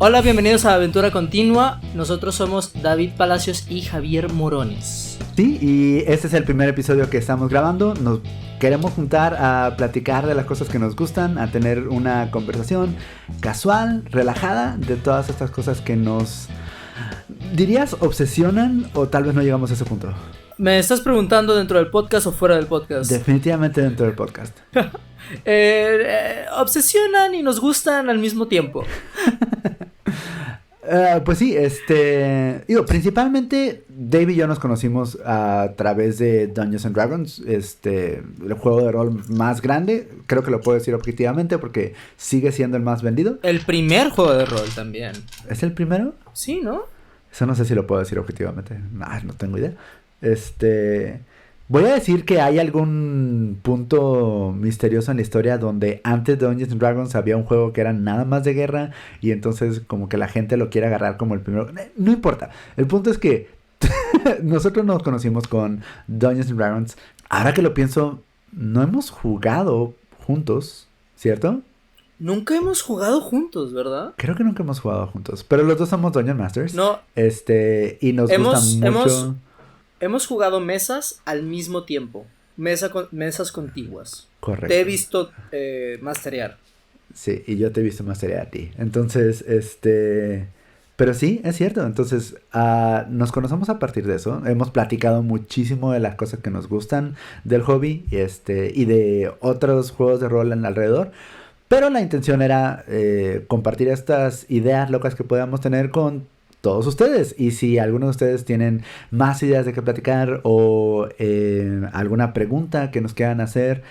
Hola, bienvenidos a Aventura Continua. Nosotros somos David Palacios y Javier Morones. Sí, y este es el primer episodio que estamos grabando. Nos queremos juntar a platicar de las cosas que nos gustan, a tener una conversación casual, relajada, de todas estas cosas que nos, dirías, obsesionan, o tal vez no llegamos a ese punto. ¿Me estás preguntando dentro del podcast o fuera del podcast? Definitivamente dentro del podcast. Obsesionan y nos gustan al mismo tiempo. Pues sí, principalmente Dave y yo nos conocimos a través de Dungeons and Dragons, el juego de rol más grande, creo que lo puedo decir objetivamente porque sigue siendo el más vendido. El primer juego de rol también. ¿Es el primero? Sí, ¿no? Eso no sé si lo puedo decir objetivamente, no tengo idea. Voy a decir que hay algún punto misterioso en la historia donde antes de Dungeons and Dragons había un juego que era nada más de guerra y entonces como que la gente lo quiere agarrar como el primero. No importa. El punto es que nosotros nos conocimos con Dungeons and Dragons. Ahora que lo pienso, no hemos jugado juntos, ¿cierto? Nunca hemos jugado juntos, ¿verdad? Creo que nunca hemos jugado juntos, pero los dos somos Dungeon Masters. No. Y nos gusta mucho. Hemos jugado mesas al mismo tiempo. Mesas contiguas. Correcto. Te he visto masterear. Sí, y yo te he visto masterear a ti. Entonces, pero sí, es cierto. Entonces, nos conocemos a partir de eso. Hemos platicado muchísimo de las cosas que nos gustan del hobby y de otros juegos de rol en alrededor. Pero la intención era compartir estas ideas locas que podamos tener con todos ustedes. Y si alguno de ustedes tienen más ideas de qué platicar o alguna pregunta que nos quieran hacer,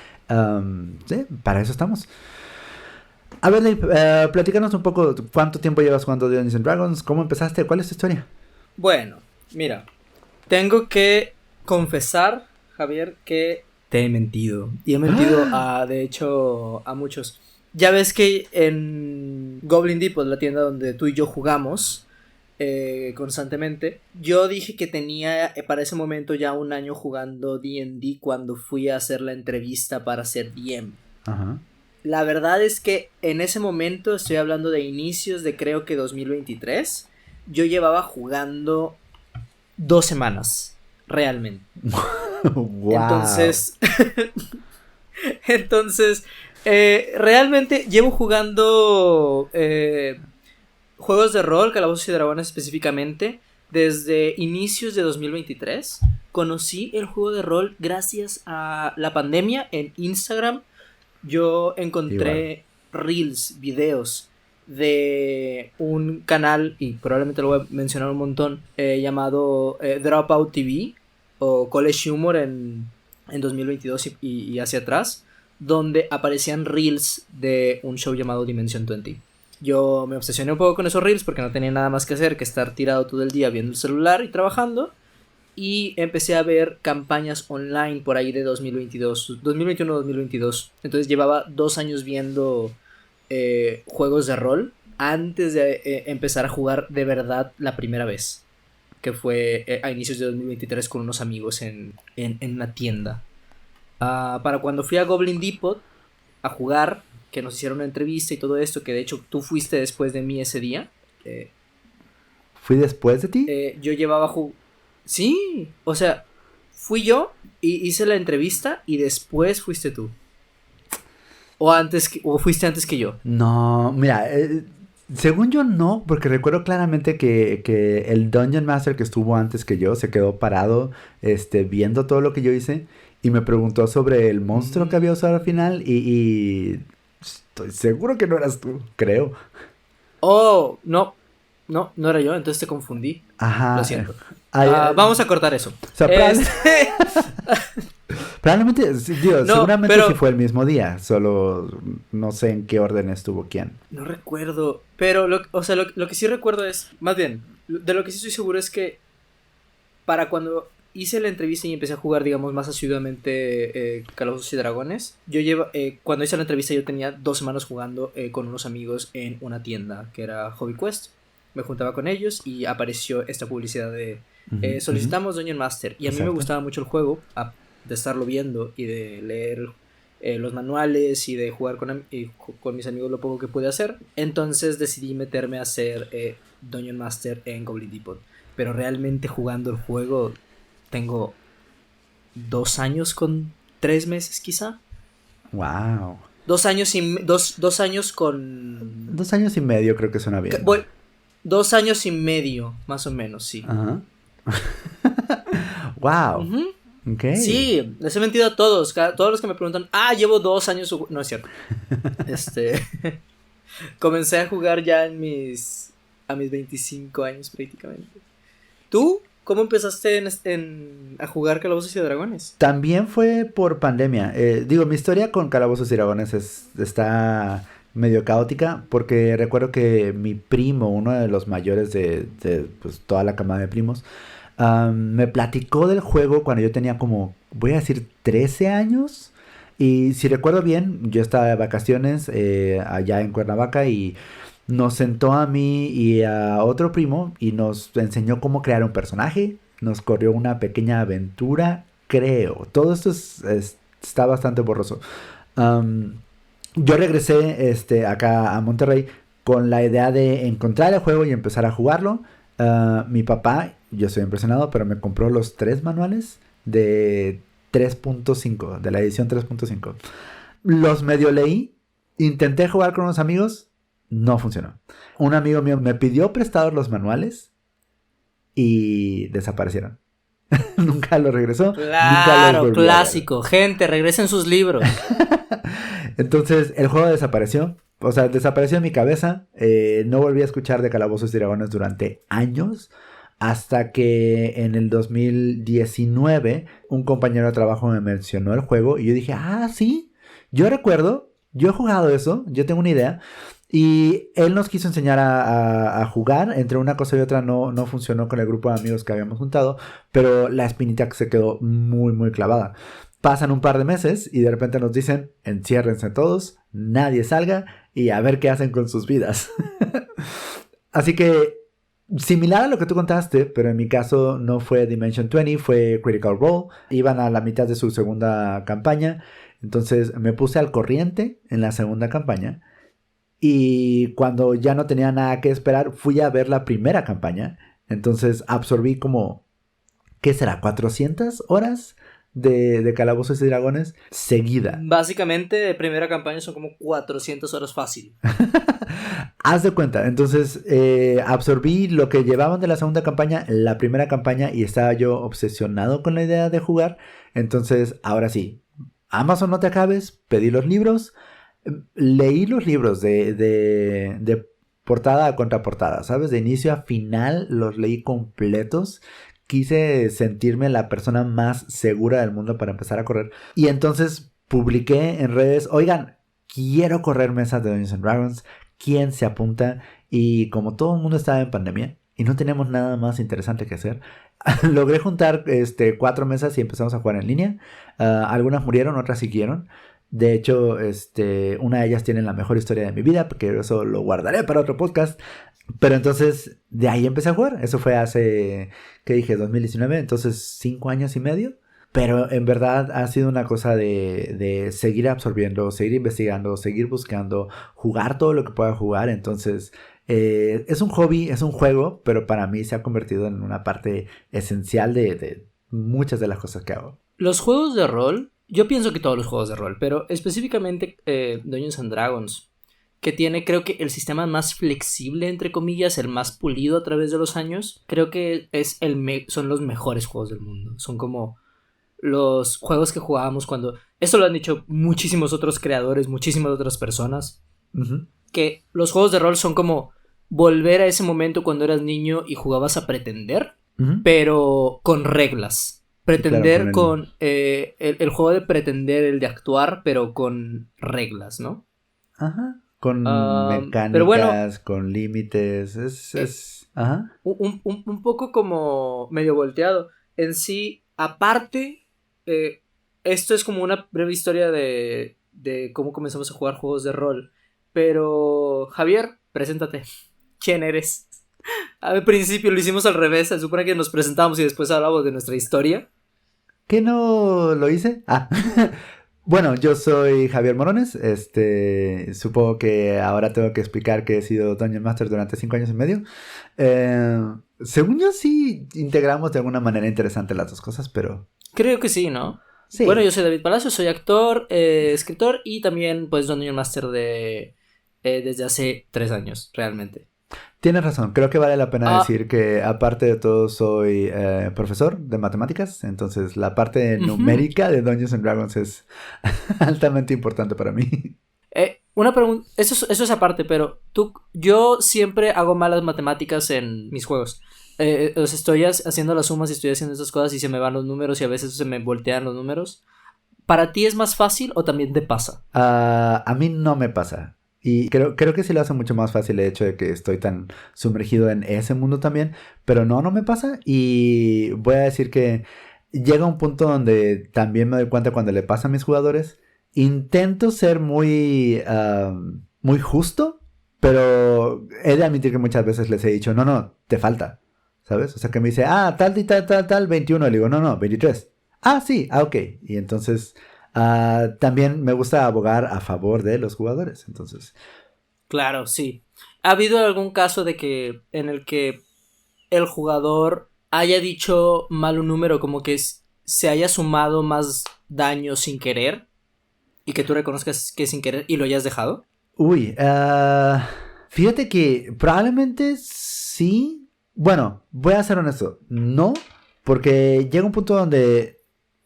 sí, para eso estamos. A ver, Dave, platícanos un poco. ¿Cuánto tiempo llevas jugando Dungeons and Dragons? ¿Cómo empezaste? ¿Cuál es tu historia? Bueno, mira, tengo que confesar, Javier, que te he mentido. Y he mentido de hecho, a muchos. Ya ves que en Goblin Depot, la tienda donde tú y yo jugamos constantemente, yo dije que tenía para ese momento ya un año jugando D&D cuando fui a hacer la entrevista para ser DM. Ajá. La verdad es que en ese momento, estoy hablando de inicios de creo que 2023, yo llevaba jugando 2 semanas, realmente. Wow. Entonces, realmente llevo jugando juegos de rol, Calabozos y Dragones específicamente, desde inicios de 2023. Conocí el juego de rol gracias a la pandemia en Instagram. Yo encontré reels, videos de un canal, y probablemente lo voy a mencionar un montón, llamado Dropout TV o College Humor en 2022 y hacia atrás, donde aparecían reels de un show llamado Dimension 20. Yo me obsesioné un poco con esos reels porque no tenía nada más que hacer que estar tirado todo el día viendo el celular y trabajando. Y empecé a ver campañas online por ahí de 2021-2022. Entonces llevaba 2 años viendo juegos de rol antes de empezar a jugar de verdad la primera vez, que fue a inicios de 2023 con unos amigos en una tienda. Para cuando fui a Goblin Depot a jugar, que nos hicieron una entrevista y todo esto, que de hecho tú fuiste después de mí ese día. ¿Fui después de ti? Yo llevaba Sí, o sea, fui yo y hice la entrevista y después fuiste tú. O fuiste antes que yo. No, mira, según yo no, porque recuerdo claramente que el Dungeon Master que estuvo antes que yo se quedó parado viendo todo lo que yo hice y me preguntó sobre el monstruo que había usado al final y estoy seguro que no eras tú, creo. Oh, no era yo, entonces te confundí. Ajá. Lo siento. Vamos a cortar eso. O sea, probablemente, seguramente sí fue el mismo día, solo no sé en qué orden estuvo quién. No recuerdo, pero lo que sí recuerdo es, más bien, de lo que sí estoy seguro es que para cuando hice la entrevista y empecé a jugar, digamos, más asiduamente Calabozos y Dragones, cuando hice la entrevista yo tenía 2 semanas jugando con unos amigos en una tienda que era Hobby Quest. Me juntaba con ellos y apareció esta publicidad de solicitamos Dungeon Master. Y a mí me gustaba mucho el juego, de estarlo viendo y de leer los manuales y de jugar con mis amigos lo poco que pude hacer. Entonces decidí meterme a hacer Dungeon Master en Goblin Depot. Pero realmente jugando el juego tengo 2 años con 3 meses quizá. Wow. 2 años y 2 años con... 2 años y medio creo que suena bien. 2 años y medio, más o menos, sí. Ajá. Wow. Uh-huh. Okay. Sí, les he mentido a todos. Todos los que me preguntan, llevo 2 años. No es cierto. Comencé a jugar ya a mis 25 años prácticamente. ¿Tú? ¿Cómo empezaste a jugar Calabozos y Dragones? También fue por pandemia. Mi historia con Calabozos y Dragones está medio caótica porque recuerdo que mi primo, uno de los mayores de pues, toda la camada de primos, me platicó del juego cuando yo tenía como, voy a decir, 13 años. Y si recuerdo bien, yo estaba de vacaciones allá en Cuernavaca y nos sentó a mí y a otro primo y nos enseñó cómo crear un personaje. Nos corrió una pequeña aventura, creo. Todo esto está bastante borroso. Yo regresé acá a Monterrey con la idea de encontrar el juego y empezar a jugarlo. Mi papá, yo estoy impresionado, pero me compró los 3 manuales de 3.5, de la edición 3.5. Los medio leí, intenté jugar con unos amigos, no funcionó. Un amigo mío me pidió prestados los manuales y desaparecieron. Nunca los regresó. Claro, nunca los clásico. Gente, regresen sus libros. Entonces el juego desapareció. O sea, desapareció de mi cabeza. No volví a escuchar de Calabozos y Dragones durante años. Hasta que en el 2019 un compañero de trabajo me mencionó el juego. Y yo dije, sí, yo recuerdo. Yo he jugado eso. Yo tengo una idea. Y él nos quiso enseñar a jugar. Entre una cosa y otra no funcionó con el grupo de amigos que habíamos juntado. Pero la espinita se quedó muy, muy clavada. Pasan un par de meses y de repente nos dicen, enciérrense todos, nadie salga y a ver qué hacen con sus vidas. Así que, similar a lo que tú contaste, pero en mi caso no fue Dimension 20, fue Critical Role. Iban a la mitad de su segunda campaña. Entonces me puse al corriente en la segunda campaña. Y cuando ya no tenía nada que esperar, fui a ver la primera campaña. Entonces absorbí como, ¿qué será? ¿400 horas? De Calabozos y Dragones seguida. Básicamente, de primera campaña son como 400 horas fácil. Haz de cuenta. Entonces, absorbí lo que llevaban de la segunda campaña, la primera campaña, y estaba yo obsesionado con la idea de jugar. Entonces, ahora sí, Amazon no te acabes, pedí los libros, leí los libros de portada a contraportada, ¿sabes? De inicio a final los leí completos. Quise sentirme la persona más segura del mundo para empezar a correr. Y entonces publiqué en redes, oigan, quiero correr mesas de Dungeons & Dragons. ¿Quién se apunta? Y como todo el mundo estaba en pandemia y no teníamos nada más interesante que hacer, logré juntar 4 mesas y empezamos a jugar en línea. Algunas murieron, otras siguieron. De hecho, una de ellas tiene la mejor historia de mi vida, porque eso lo guardaré para otro podcast. Pero entonces, de ahí empecé a jugar. Eso fue hace, ¿qué dije? 2019, entonces 5 años y medio. Pero en verdad ha sido una cosa de seguir absorbiendo, seguir investigando, seguir buscando, jugar todo lo que pueda jugar. Entonces, es un hobby, es un juego, pero para mí se ha convertido en una parte esencial de muchas de las cosas que hago. Los juegos de rol, yo pienso que todos los juegos de rol, pero específicamente Dungeons & Dragons, que tiene, creo que el sistema más flexible, entre comillas, el más pulido a través de los años, creo que son los mejores juegos del mundo. Son como los juegos que jugábamos cuando... Esto lo han dicho muchísimos otros creadores, muchísimas otras personas, que los juegos de rol son como volver a ese momento cuando eras niño y jugabas a pretender, pero con reglas. Pretender, claro, con el juego de pretender, el de actuar, pero con reglas, ¿no? Ajá. Con mecánicas, pero bueno, con límites. Ajá. Un poco como medio volteado. En sí, aparte, esto es como una breve historia de cómo comenzamos a jugar juegos de rol. Pero, Javier, preséntate. ¿Quién eres? Al principio lo hicimos al revés. Se supone que nos presentamos y después hablamos de nuestra historia. ¿Qué no lo hice? Bueno, yo soy Javier Morones. Supongo que ahora tengo que explicar que he sido Dungeon Master durante 5 años y medio. Eh, Según yo sí integramos de alguna manera interesante las dos cosas, pero Creo que sí, ¿no? sí. Bueno, yo soy David Palacio, soy actor, escritor y también pues Dungeon Master desde hace 3 años, realmente. Tienes razón, creo que vale la pena Ah, decir que aparte de todo soy profesor de matemáticas, entonces la parte ujú. numérica de Dungeons and Dragons es altamente importante para mí. Una pregunta, eso es aparte, pero yo siempre hago malas matemáticas en mis juegos. O sea, estoy haciendo las sumas y estoy haciendo esas cosas y se me van los números y a veces se me voltean los números. ¿Para ti es más fácil o también te pasa? A mí no me pasa. Y creo que sí lo hace mucho más fácil el hecho de que estoy tan sumergido en ese mundo también. Pero no me pasa. Y voy a decir que llega un punto donde también me doy cuenta cuando le pasa a mis jugadores. Intento ser muy justo. Pero he de admitir que muchas veces les he dicho, no, te falta. ¿Sabes? O sea que me dice, tal y tal, 21. Le digo, no, 23. Sí, ok. Y entonces... también me gusta abogar a favor de los jugadores, entonces. Claro, sí. ¿Ha habido algún caso en el que el jugador haya dicho mal un número, como que se haya sumado más daño sin querer y que tú reconozcas que es sin querer y lo hayas dejado? Uy, fíjate que probablemente sí. Bueno, voy a ser honesto, no, porque llega un punto donde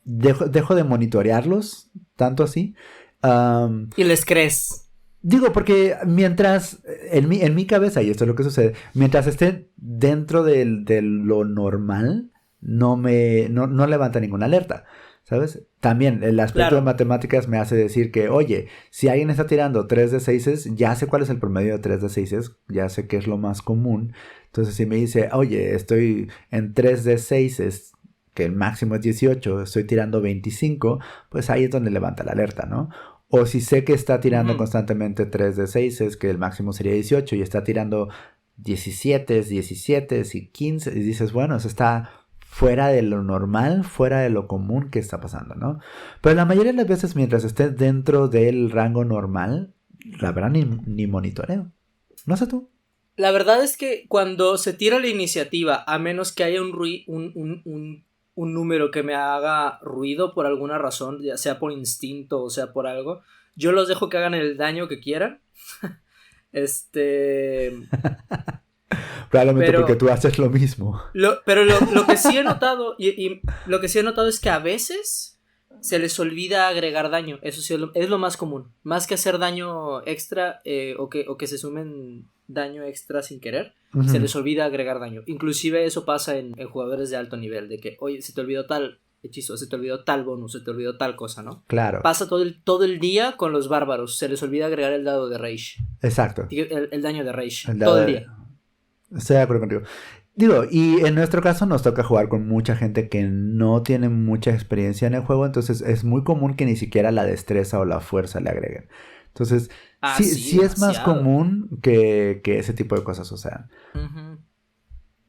dejo de monitorearlos tanto así. Am, Y les crees. Digo, porque mientras, en mi cabeza, y esto es lo que sucede, mientras esté dentro de lo normal, no levanta ninguna alerta, ¿sabes? También el aspecto de Claro. matemáticas me hace decir que, oye, si alguien está tirando 3 de 6, ya sé cuál es el promedio de 3 de 6, ya sé qué es lo más común. Entonces, si me dice, oye, estoy en 3 de 6, que el máximo es 18, estoy tirando 25, pues ahí es donde levanta la alerta, ¿no? O si sé que está tirando Ujú. constantemente 3 de 6, es que el máximo sería 18 y está tirando 17, 17 y 15, y dices, bueno, eso está fuera de lo normal, fuera de lo común que está pasando, ¿no? Pero la mayoría de las veces mientras estés dentro del rango normal, la verdad ni monitoreo. No sé tú. La verdad es que cuando se tira la iniciativa, a menos que haya un número que me haga ruido por alguna razón, ya sea por instinto o sea por algo, yo los dejo que hagan el daño que quieran. Este. Probablemente porque Pero. tú haces lo mismo. Lo que sí he notado. Y lo que sí he notado es que a veces se les olvida agregar daño. Eso sí es lo más común. Más que hacer daño extra o que se sumen daño extra sin querer, se Ujú. les olvida agregar daño. Inclusive eso pasa en jugadores de alto nivel. De que, oye, se te olvidó tal hechizo, se te olvidó tal bonus, se te olvidó tal cosa, ¿no? Claro, Pasa todo el día con los bárbaros. Se les olvida agregar el dado de rage. exacto. El daño de rage. El Todo dado el de... día. Estoy de acuerdo contigo. Digo, y en nuestro caso nos toca jugar con mucha gente que no tiene mucha experiencia en el juego, entonces es muy común que ni siquiera la destreza o la fuerza le agreguen. Entonces, Ah, sí, sí, sí es más demasiado. común que ese tipo de cosas sucedan. Ujú.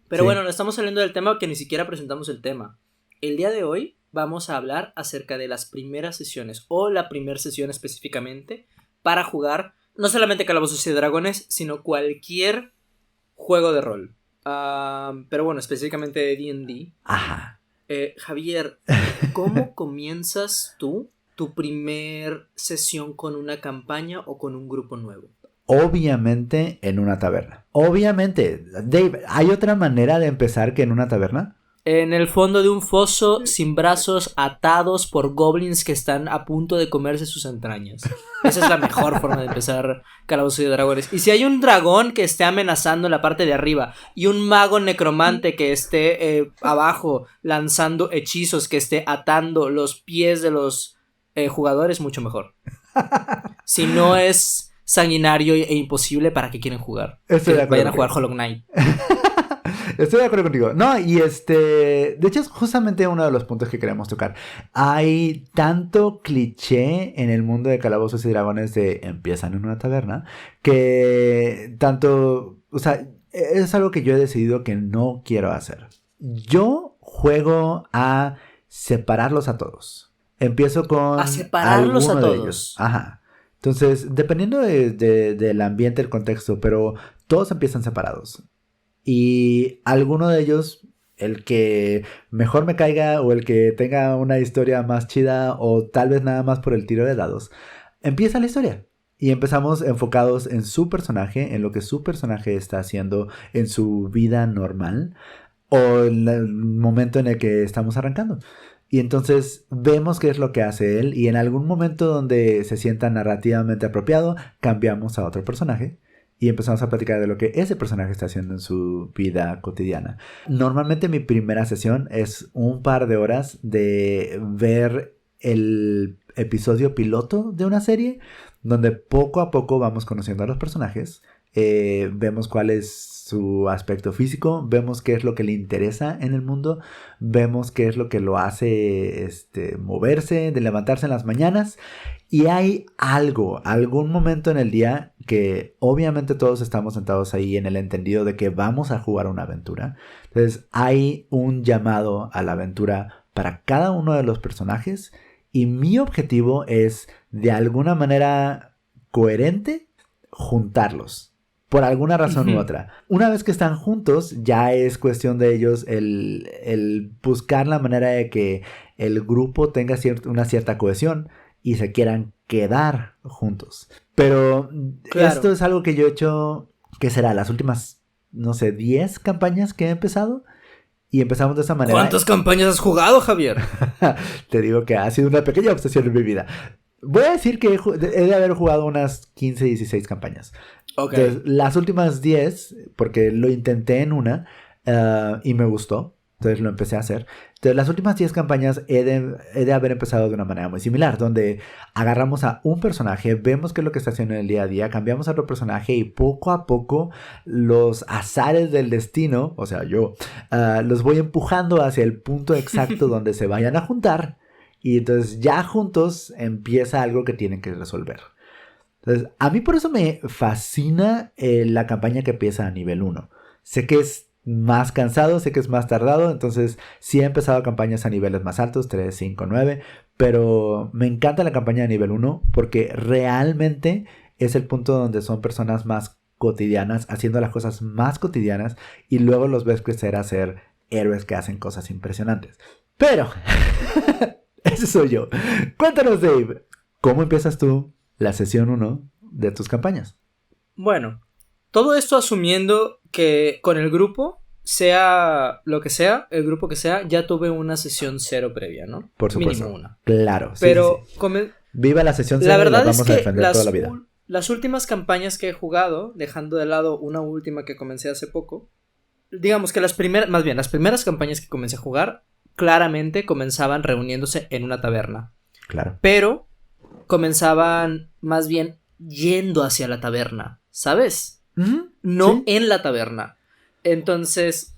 Pero Sí. bueno, no estamos saliendo del tema que ni siquiera presentamos el tema. El día de hoy vamos a hablar acerca de las primeras sesiones o la primera sesión específicamente para jugar no solamente Calabozos y Dragones, sino cualquier juego de rol. Pero bueno, específicamente de D&D. Ajá. Javier, ¿cómo comienzas tú tu primer sesión con una campaña o con un grupo nuevo? Obviamente en una taberna. Obviamente. Dave, ¿hay otra manera de empezar que en una taberna? En el fondo de un foso, sin brazos, atados por goblins que están a punto de comerse sus entrañas. Esa es la mejor forma de empezar Calabozos y Dragones. Y si hay un dragón que esté amenazando en la parte de arriba y un mago necromante que esté abajo lanzando hechizos, que esté atando los pies de los jugadores, mucho mejor. Si no es sanguinario e imposible, ¿para qué quieren jugar? Estoy de Que acuerdo vayan a contigo. jugar Hollow Knight. Estoy de acuerdo contigo. No, y de hecho es justamente uno de los puntos que queremos tocar. Hay tanto cliché en el mundo de Calabozos y Dragones de empiezan en una taberna, que tanto, o sea, es algo que yo he decidido que no quiero hacer. Yo juego a separarlos a todos. Empiezo con A separarlos a alguno de ellos. todos. Ajá. Entonces, dependiendo del ambiente, el contexto, pero todos empiezan separados. Y alguno de ellos, el que mejor me caiga o el que tenga una historia más chida o tal vez nada más por el tiro de dados, empieza la historia. Y empezamos enfocados en su personaje, en lo que su personaje está haciendo en su vida normal o en el momento en el que estamos arrancando. Y entonces vemos qué es lo que hace él y en algún momento donde se sienta narrativamente apropiado, cambiamos a otro personaje y empezamos a platicar de lo que ese personaje está haciendo en su vida cotidiana. Normalmente mi primera sesión es un par de horas de ver el episodio piloto de una serie donde poco a poco vamos conociendo a los personajes, vemos cuál es su aspecto físico, vemos qué es lo que le interesa en el mundo, vemos qué es lo que lo hace moverse, de levantarse en las mañanas. Y hay algún momento en el día que obviamente todos estamos sentados ahí en el entendido de que vamos a jugar una aventura. Entonces hay un llamado a la aventura para cada uno de los personajes y mi objetivo es de alguna manera coherente juntarlos. Por alguna razón u otra. Una vez que están juntos, ya es cuestión de ellos el buscar la manera de que el grupo tenga una cierta cohesión y se quieran quedar juntos. Pero claro, esto es algo que yo he hecho, ¿qué será? Las últimas, no sé, 10 campañas que he empezado. Y empezamos de esa manera. ¿Cuántas campañas has jugado, Javier? Te digo que ha sido una pequeña obsesión en mi vida. Voy a decir que he de haber jugado unas 15, 16 campañas. Okay. Entonces, las últimas 10, porque lo intenté en una y me gustó, entonces lo empecé a hacer. Entonces, las últimas 10 campañas he de haber empezado de una manera muy similar, donde agarramos a un personaje, vemos qué es lo que está haciendo en el día a día, cambiamos a otro personaje y poco a poco los azares del destino, o sea, yo, los voy empujando hacia el punto exacto donde se vayan a juntar y entonces ya juntos empieza algo que tienen que resolver. Entonces, a mí por eso me fascina la campaña que empieza a nivel 1. Sé que es más cansado, sé que es más tardado, entonces sí he empezado campañas a niveles más altos, 3, 5, 9, pero me encanta la campaña de nivel 1 porque realmente es el punto donde son personas más cotidianas, haciendo las cosas más cotidianas y luego los ves crecer a ser héroes que hacen cosas impresionantes. Pero, ese soy yo. Cuéntanos, Dave, ¿cómo empiezas tú la sesión 1 de tus campañas? Bueno, todo esto asumiendo que con el grupo, sea lo que sea, el grupo que sea, ya tuve una sesión 0 previa, ¿no? Por supuesto. Mínimo una. Claro. Pero sí. Viva la sesión 0 la verdad y la vamos a defender toda la vida. Las últimas campañas que he jugado, dejando de lado una última que comencé hace poco, digamos que las primeras campañas que comencé a jugar, claramente comenzaban reuniéndose en una taberna. Claro. Pero comenzaban más bien yendo hacia la taberna, ¿sabes? No ¿sí? En la taberna. Entonces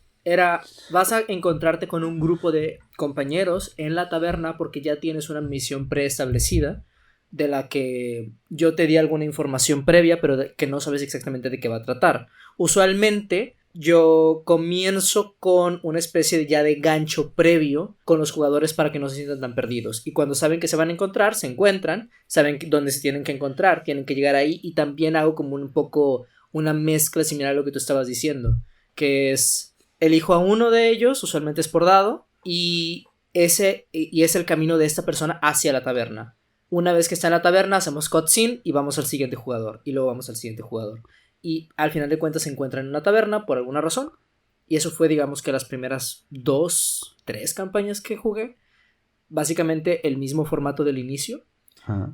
vas a encontrarte con un grupo de compañeros en la taberna porque ya tienes una misión preestablecida de la que yo te di alguna información previa, pero que no sabes exactamente de qué va a tratar. Usualmente yo comienzo con una especie ya de gancho previo con los jugadores para que no se sientan tan perdidos. Y cuando saben que se van a encontrar, se encuentran, saben dónde se tienen que encontrar, tienen que llegar ahí. Y también hago como un poco una mezcla similar a lo que tú estabas diciendo, que es elijo a uno de ellos, usualmente es por dado, y es el camino de esta persona hacia la taberna. Una vez que está en la taberna, hacemos cutscene y vamos al siguiente jugador, y luego vamos al siguiente jugador. Y al final de cuentas se encuentran en una taberna por alguna razón. Y eso fue, digamos, que las primeras 2, 3 campañas que jugué. Básicamente el mismo formato del inicio.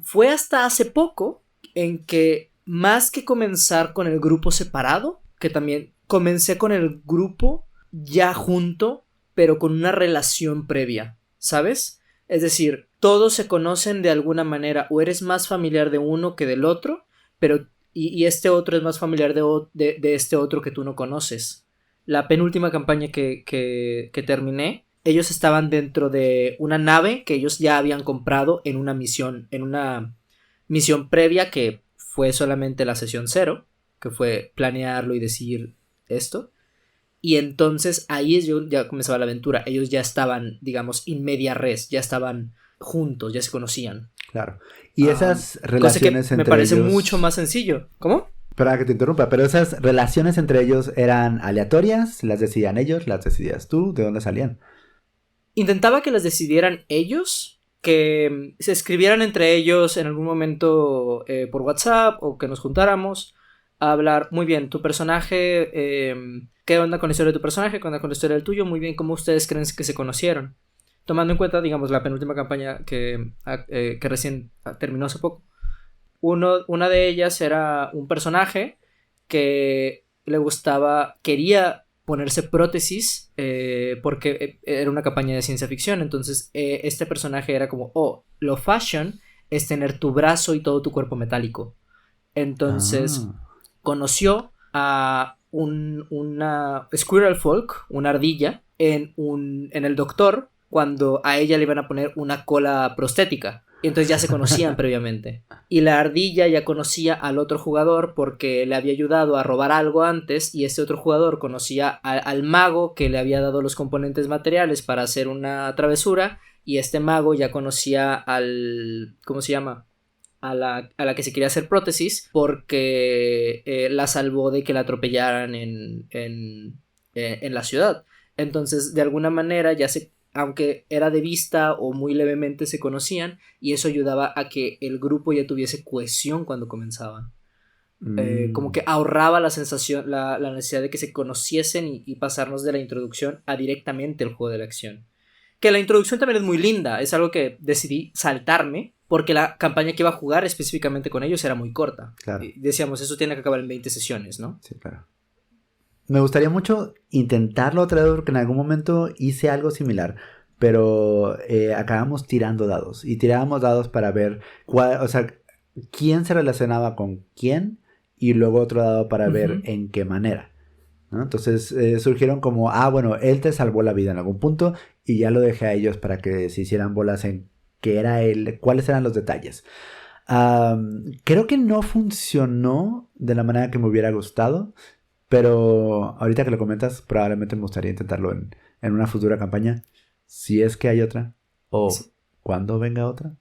Fue hasta hace poco en que, más que comenzar con el grupo separado, que también comencé con el grupo ya junto, pero con una relación previa, ¿sabes? Es decir, todos se conocen de alguna manera, o eres más familiar de uno que del otro, pero y este otro es más familiar de este otro que tú no conoces. La penúltima campaña que terminé, ellos estaban dentro de una nave que ellos ya habían comprado en una misión previa que fue solamente la sesión 0, que fue planearlo y decir esto. Y entonces ahí ya comenzaba la aventura. Ellos ya estaban, digamos, in media res, ya estaban juntos, ya se conocían. Claro. Y esas Cosa que relaciones me entre parece ellos... mucho más sencillo. ¿Cómo? Perdón que te interrumpa, pero esas relaciones entre ellos eran aleatorias, las decidían ellos, las decidías tú, ¿de dónde salían? Intentaba que las decidieran ellos, que se escribieran entre ellos en algún momento por WhatsApp o que nos juntáramos a hablar, muy bien, tu personaje, qué onda con la historia de tu personaje, qué onda con la historia del tuyo, muy bien, cómo ustedes creen que se conocieron. Tomando en cuenta, digamos, la penúltima campaña que recién terminó hace poco. Una de ellas era un personaje que le gustaba, quería ponerse prótesis porque era una campaña de ciencia ficción. Entonces este personaje era como, oh, lo fashion es tener tu brazo y todo tu cuerpo metálico. Entonces Ah, conoció a una Squirrel Folk, una ardilla, en el doctor cuando a ella le iban a poner una cola prostética. Y entonces ya se conocían previamente. Y la ardilla ya conocía al otro jugador porque le había ayudado a robar algo antes y ese otro jugador conocía al mago que le había dado los componentes materiales para hacer una travesura y este mago ya conocía al... ¿cómo se llama? A la que se quería hacer prótesis porque la salvó de que la atropellaran en la ciudad. Entonces, de alguna manera, aunque era de vista o muy levemente se conocían, y eso ayudaba a que el grupo ya tuviese cohesión cuando comenzaban. Como que ahorraba la sensación, la necesidad de que se conociesen y pasarnos de la introducción a directamente el juego de la acción. Que la introducción también es muy linda, es algo que decidí saltarme porque la campaña que iba a jugar específicamente con ellos era muy corta. claro. Y decíamos, eso tiene que acabar en 20 sesiones, ¿no? Sí, claro. Me gustaría mucho intentarlo otra vez porque en algún momento hice algo similar, pero acabamos tirando dados y tirábamos dados para ver o sea, quién se relacionaba con quién y luego otro dado para ver en qué manera, ¿no? Entonces surgieron como, bueno, él te salvó la vida en algún punto y ya lo dejé a ellos para que se hicieran bolas en qué era él, cuáles eran los detalles. Creo que no funcionó de la manera que me hubiera gustado. Pero ahorita que lo comentas, probablemente me gustaría intentarlo en una futura campaña. Si es que hay otra. O Sí. cuando venga otra.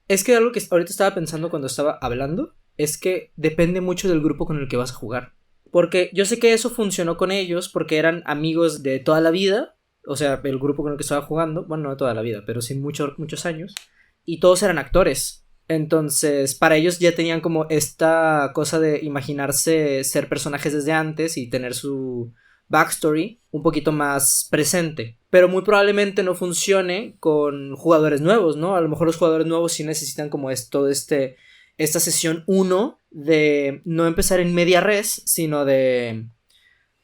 Es que algo que ahorita estaba pensando cuando estaba hablando es que depende mucho del grupo con el que vas a jugar. Porque yo sé que eso funcionó con ellos porque eran amigos de toda la vida. O sea, el grupo con el que estaba jugando, bueno, no de toda la vida, pero sí muchos años. Y todos eran actores. Entonces, para ellos ya tenían como esta cosa de imaginarse ser personajes desde antes y tener su backstory un poquito más presente. Pero muy probablemente no funcione con jugadores nuevos, ¿no? A lo mejor los jugadores nuevos sí necesitan como esta sesión 1 de no empezar en media res, sino de...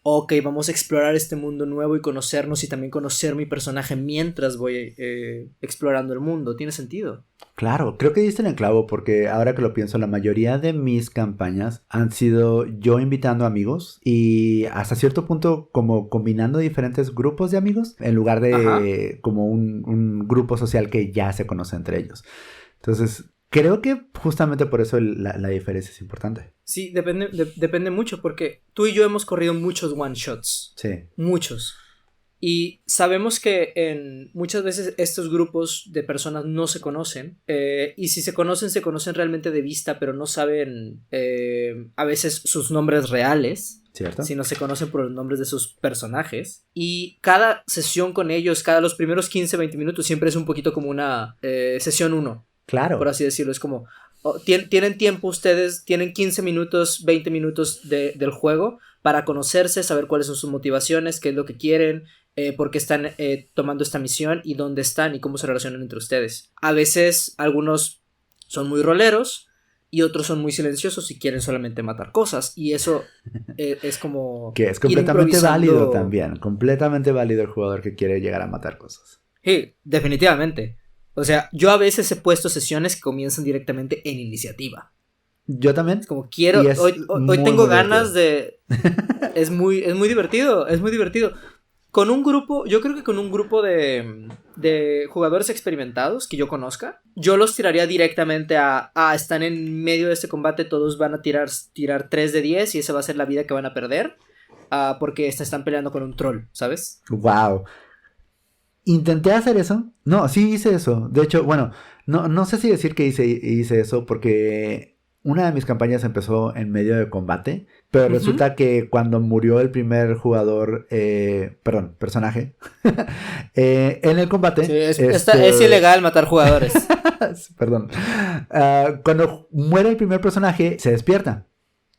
ok, vamos a explorar este mundo nuevo y conocernos y también conocer mi personaje mientras voy explorando el mundo. ¿Tiene sentido? Claro, creo que diste en el clavo porque ahora que lo pienso, la mayoría de mis campañas han sido yo invitando amigos y hasta cierto punto como combinando diferentes grupos de amigos en lugar de como un grupo social que ya se conoce entre ellos. Entonces, creo que justamente por eso la diferencia es importante. Sí, depende mucho porque tú y yo hemos corrido muchos one shots. Sí. Muchos. Y sabemos que muchas veces estos grupos de personas no se conocen. Y si se conocen realmente de vista, pero no saben a veces sus nombres reales. ¿Cierto? Sino se conocen por los nombres de sus personajes. Y cada sesión con ellos, los primeros 15-20 minutos, siempre es un poquito como una sesión 1. Claro. Por así decirlo. Es como, tienen tiempo ustedes, tienen 15 minutos, 20 minutos del juego para conocerse, saber cuáles son sus motivaciones, qué es lo que quieren, por qué están tomando esta misión y dónde están y cómo se relacionan entre ustedes. A veces algunos son muy roleros y otros son muy silenciosos y quieren solamente matar cosas. Y eso es como... que es completamente válido también. Completamente válido el jugador que quiere llegar a matar cosas. Sí, definitivamente. O sea, yo a veces he puesto sesiones que comienzan directamente en iniciativa. Yo también. Es como quiero, hoy tengo ganas de... Es muy divertido, es muy divertido. Con un grupo, yo creo que con un grupo de jugadores experimentados que yo conozca, yo los tiraría directamente están en medio de este combate, todos van a tirar 3 de 10 y esa va a ser la vida que van a perder, porque están peleando con un troll, ¿sabes? Wow. Intenté hacer eso. No, sí hice eso. De hecho, bueno, no sé si decir que hice eso porque una de mis campañas empezó en medio de combate, pero resulta que cuando murió el primer jugador, personaje, en el combate, Sí, es ilegal matar jugadores. perdón, cuando muere el primer personaje, se despierta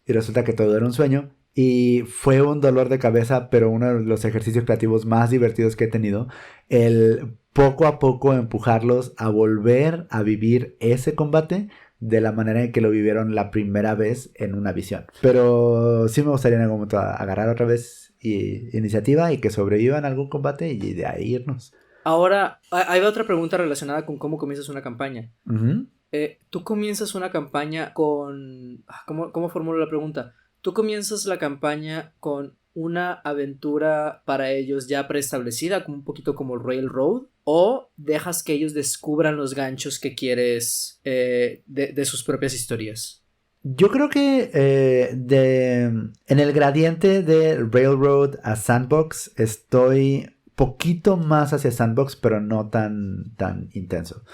y resulta que todo era un sueño. Y fue un dolor de cabeza, pero uno de los ejercicios creativos más divertidos que he tenido. El poco a poco empujarlos a volver a vivir ese combate de la manera en que lo vivieron la primera vez en una visión. Pero sí me gustaría en algún momento agarrar otra vez iniciativa y que sobrevivan a algún combate y de ahí irnos. Ahora, hay otra pregunta relacionada con cómo comienzas una campaña. Uh-huh. Tú comienzas una campaña con... ¿Cómo formulo la pregunta? Tú comienzas la campaña con una aventura para ellos ya preestablecida, como un poquito como Railroad, o dejas que ellos descubran los ganchos que quieres de sus propias historias. Yo creo que en el gradiente de Railroad a Sandbox estoy poquito más hacia Sandbox, pero no tan intenso.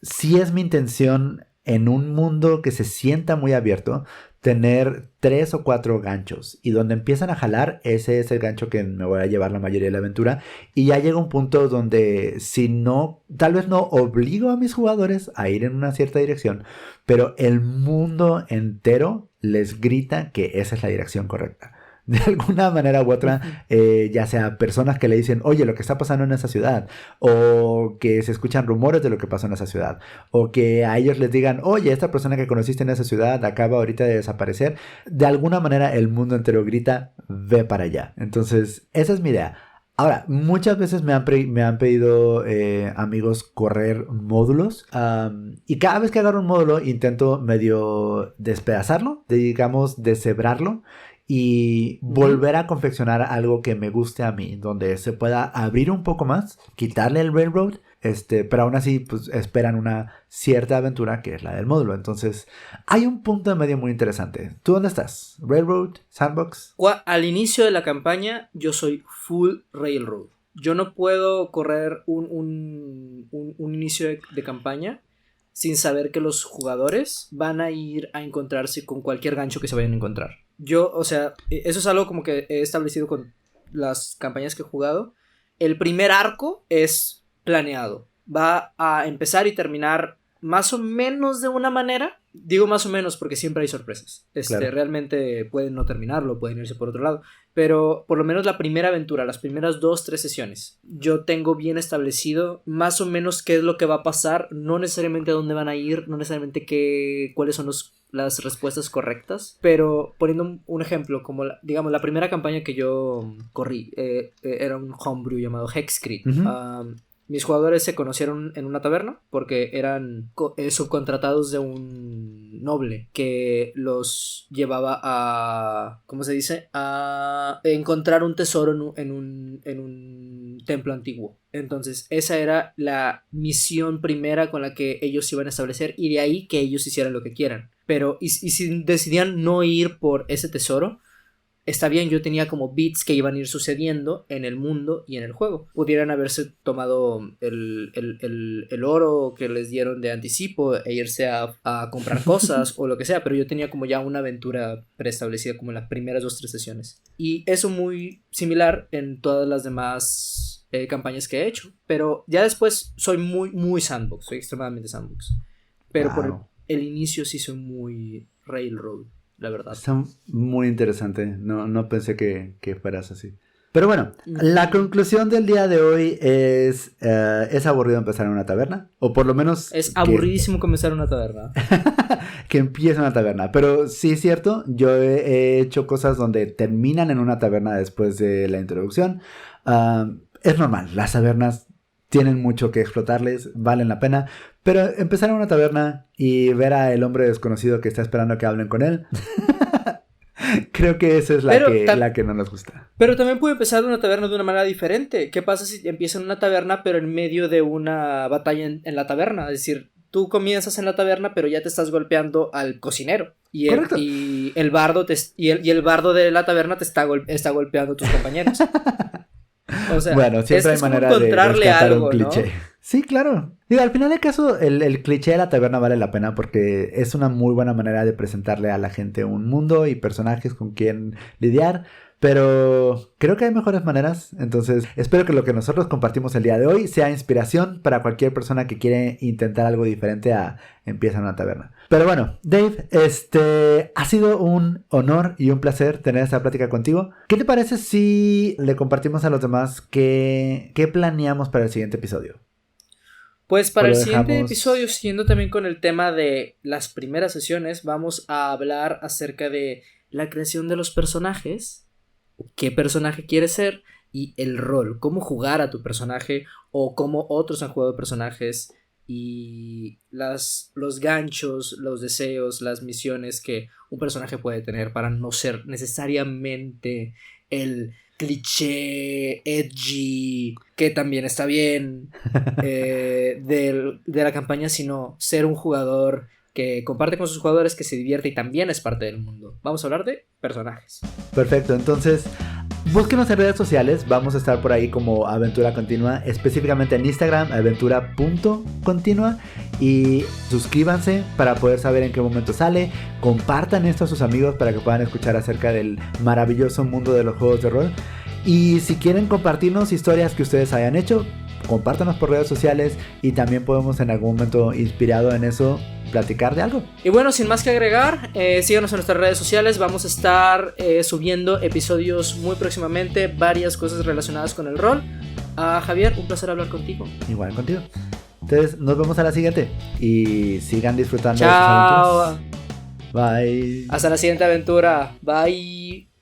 Sí es mi intención en un mundo que se sienta muy abierto tener 3 o 4 ganchos y donde empiezan a jalar, ese es el gancho que me voy a llevar la mayoría de la aventura y ya llega un punto donde si no, tal vez no obligo a mis jugadores a ir en una cierta dirección, pero el mundo entero les grita que esa es la dirección correcta. De alguna manera u otra, ya sea personas que le dicen, oye, lo que está pasando en esa ciudad, o que se escuchan rumores de lo que pasó en esa ciudad, o que a ellos les digan, oye, esta persona que conociste en esa ciudad acaba ahorita de desaparecer. De alguna manera el mundo entero grita, ve para allá. Entonces, esa es mi idea. Ahora, muchas veces me han pedido amigos correr módulos y cada vez que agarro un módulo intento medio despedazarlo, digamos, deshebrarlo y volver a confeccionar algo que me guste a mí, donde se pueda abrir un poco más, quitarle el railroad, pero aún así pues esperan una cierta aventura que es la del módulo. Entonces hay un punto de medio muy interesante. ¿Tú dónde estás? ¿Railroad? ¿Sandbox? Al inicio de la campaña yo soy full Railroad. Yo no puedo correr un inicio de campaña sin saber que los jugadores van a ir a encontrarse con cualquier gancho que se vayan a encontrar. Yo, o sea, eso es algo como que he establecido con las campañas que he jugado. El primer arco es planeado. Va a empezar y terminar más o menos de una manera. Digo más o menos porque siempre hay sorpresas. Claro. Realmente pueden no terminarlo, pueden irse por otro lado. Pero por lo menos la primera aventura, las primeras 2-3 sesiones, yo tengo bien establecido más o menos qué es lo que va a pasar. No necesariamente a dónde van a ir, no necesariamente cuáles son las respuestas correctas. Pero poniendo un ejemplo, como digamos la primera campaña que yo corrí, era un homebrew llamado Hexcrit. Mis jugadores se conocieron en una taberna porque eran subcontratados de un noble que los llevaba a, ¿cómo se dice? A encontrar un tesoro en un templo antiguo. Entonces esa era la misión primera con la que ellos se iban a establecer y de ahí que ellos hicieran lo que quieran. Pero y si decidían no ir por ese tesoro, está bien, yo tenía como bits que iban a ir sucediendo en el mundo y en el juego. Pudieran haberse tomado el oro que les dieron de anticipo e irse a comprar cosas o lo que sea, pero yo tenía como ya una aventura preestablecida como en las primeras 2-3 sesiones. Y eso muy similar en todas las demás campañas que he hecho. Pero ya después soy muy, muy sandbox, soy extremadamente sandbox. Pero por el inicio sí soy muy Railroad. La verdad. Está muy interesante. No pensé que fueras así. Pero bueno, la conclusión del día de hoy es aburrido empezar en una taberna. O por lo menos... Es aburridísimo comenzar en una taberna. Que empiece en una taberna. Pero sí es cierto, yo he hecho cosas donde terminan en una taberna después de la introducción. Es normal, las tabernas tienen mucho que explotarles, valen la pena. Pero empezar en una taberna y ver a el hombre desconocido que está esperando a que hablen con él, creo que esa es la que no nos gusta. Pero también puede empezar una taberna de una manera diferente. ¿Qué pasa si empieza en una taberna pero en medio de una batalla en la taberna? Es decir, tú comienzas en la taberna pero ya te estás golpeando al cocinero. Y el bardo de la taberna te está golpeando a tus compañeros. O sea, bueno, siempre hay como manera de encontrarle rescatar algo, un cliché. ¿no? Sí, claro. Digo, al final del caso, el cliché de la taberna vale la pena porque es una muy buena manera de presentarle a la gente un mundo y personajes con quien lidiar. Pero creo que hay mejores maneras. Entonces, espero que lo que nosotros compartimos el día de hoy sea inspiración para cualquier persona que quiere intentar algo diferente a Empieza en una taberna. Pero bueno, Dave, ha sido un honor y un placer tener esta plática contigo. ¿Qué te parece si le compartimos a los demás qué planeamos para el siguiente episodio? Pues para el siguiente episodio, siguiendo también con el tema de las primeras sesiones, vamos a hablar acerca de la creación de los personajes, qué personaje quieres ser y el rol, cómo jugar a tu personaje o cómo otros han jugado personajes y los ganchos, los deseos, las misiones que un personaje puede tener para no ser necesariamente el cliché edgy, que también está bien, de la campaña, sino ser un jugador que comparte con sus jugadores, que se divierte y también es parte del mundo. Vamos a hablar de personajes. Perfecto, entonces búsquenos en redes sociales, vamos a estar por ahí como Aventura Continua, específicamente en Instagram, aventura.continua, y suscríbanse para poder saber en qué momento sale, compartan esto a sus amigos para que puedan escuchar acerca del maravilloso mundo de los juegos de rol, y si quieren compartirnos historias que ustedes hayan hecho, compártanos por redes sociales y también podemos en algún momento, inspirado en eso, platicar de algo. Y bueno, sin más que agregar, síganos en nuestras redes sociales. Vamos a estar subiendo episodios muy próximamente, varias cosas relacionadas con el rol. Javier, un placer hablar contigo. Igual contigo. Entonces nos vemos a la siguiente y sigan disfrutando. Chao. De sus aventuras. Bye. Hasta la siguiente aventura. Bye.